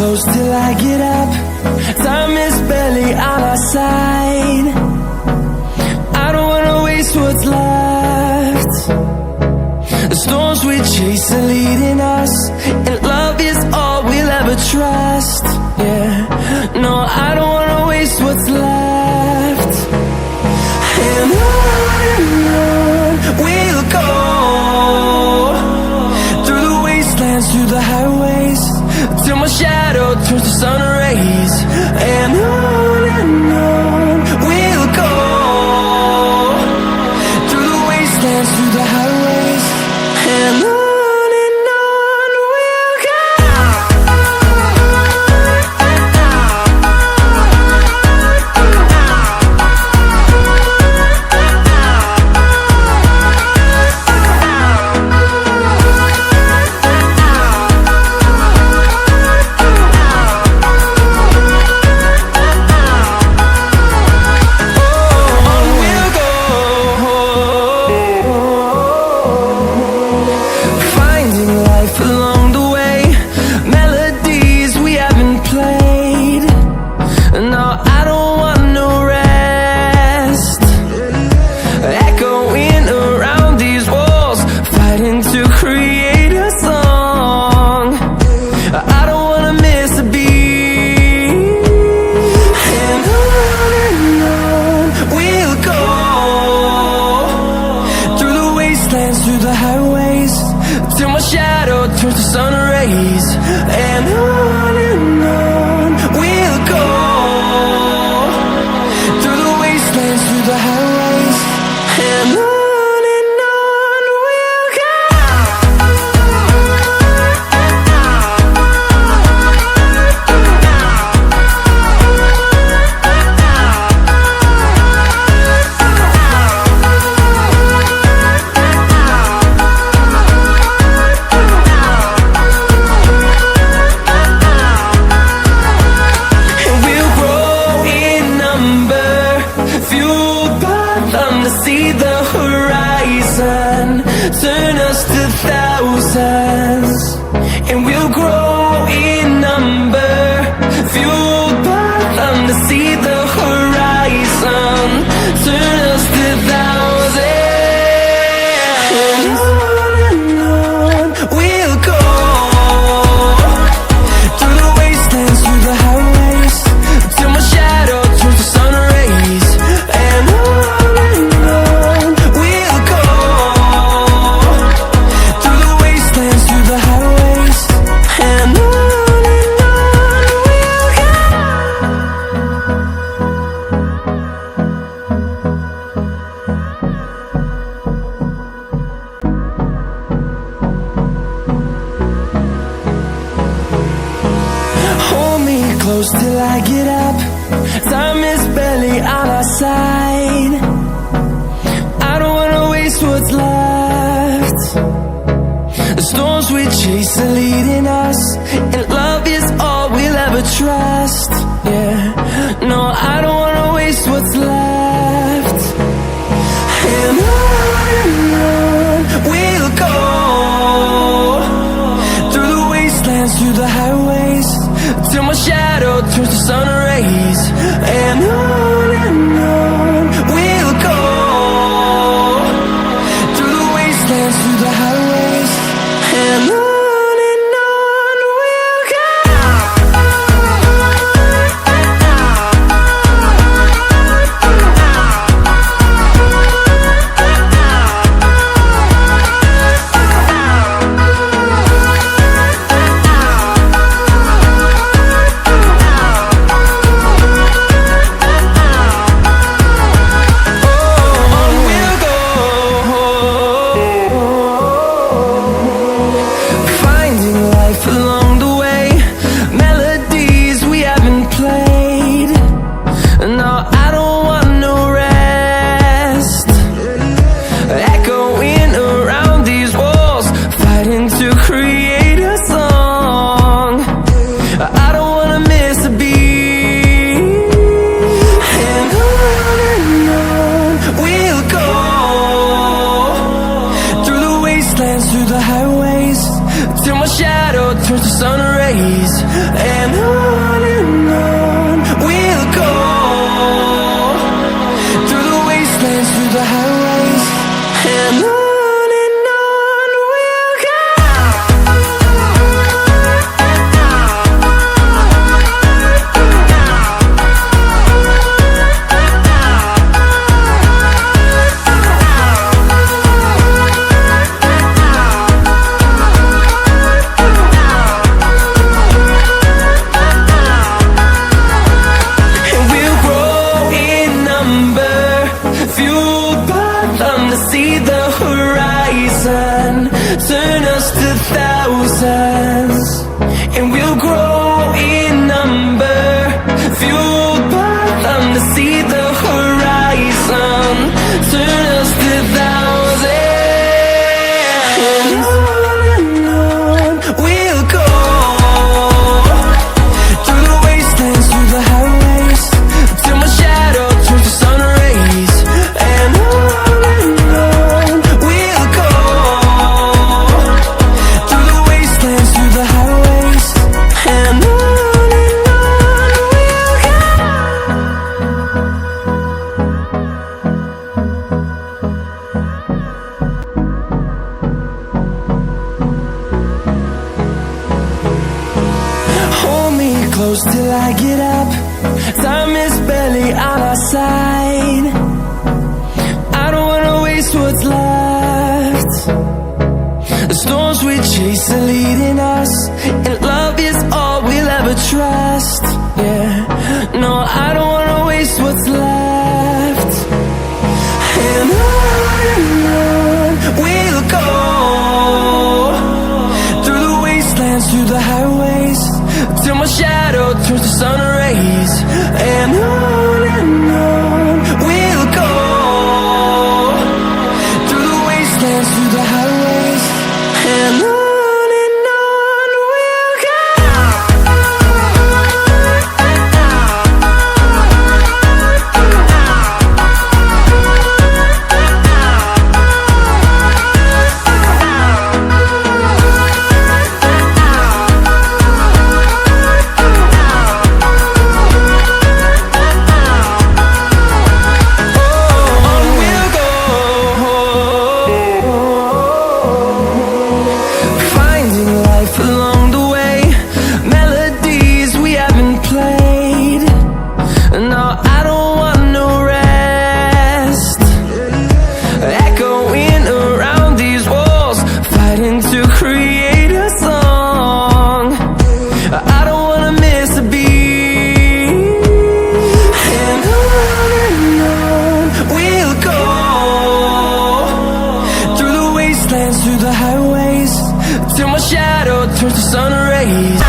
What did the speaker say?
Close till I get up. Time is barely on our side. I don't wanna waste what's left. The storms we chase are leading us, and love is all we'll ever trust. Yeah, no, I don't wanna waste what's left. And on we'll go, through the wastelands, through the highways, till my shadow turns to sun rays. And on we'll go, through the wastelands, through the highways, and on we'll go. Along the way, melodies we haven't played. No, I don't want no rest. Echoing around these walls, fighting to create a song. I don't wanna miss a beat. And on we'll go, through the wastelands, through the highways, till my shadow turns to sun rays. And on we'll go, through the wastelands, through the highways, and on we'll go. See the horizon, turn us to thousands, and we'll grow in number, fueled by them to see the horizon, turn us to thousands. And on we'll go, through the wastelands, through the highways, till my shadow turns to sun rays. And close till I get up. Time is barely on our side. I don't wanna waste what's left. The storms we chase are leading us, and love is all we'll ever trust. Yeah, no, I don't wanna waste what's left. And on we'll go, through the wastelands, through the highways, till my shadow turns to sun rays. And on we'll go, through the wastelands, through the highways, and on we'll go. wastelands, through the highways, till my shadow turns to sun rays. And on we'll go, through the wastelands, through the highways, and on we'll go. See the horizon, turn us to thousands, and we'll grow in number, fueled by them to see the horizon, turn us to thousands. And on we'll go, through the wastelands, through the highways, till my shadow turns to sun rays. And close till I get up, time is barely on our side. I don't wanna waste what's left. The storms we chase are leading us, and love is all we'll ever trust. Yeah, no, I don't wanna waste what's left. And on we'll go, through the wastelands, through the highways, till my shadow turns to sun rays. And on we'll go, through the wastelands, through the highways, and on we'll go. Along the way, melodies we haven't played. No, I don't want no rest, echoing around these walls, fighting to create a song. I don't wanna miss a beat. And on we'll go, through the wastelands, through the highways, till my shadow turns to sun rays.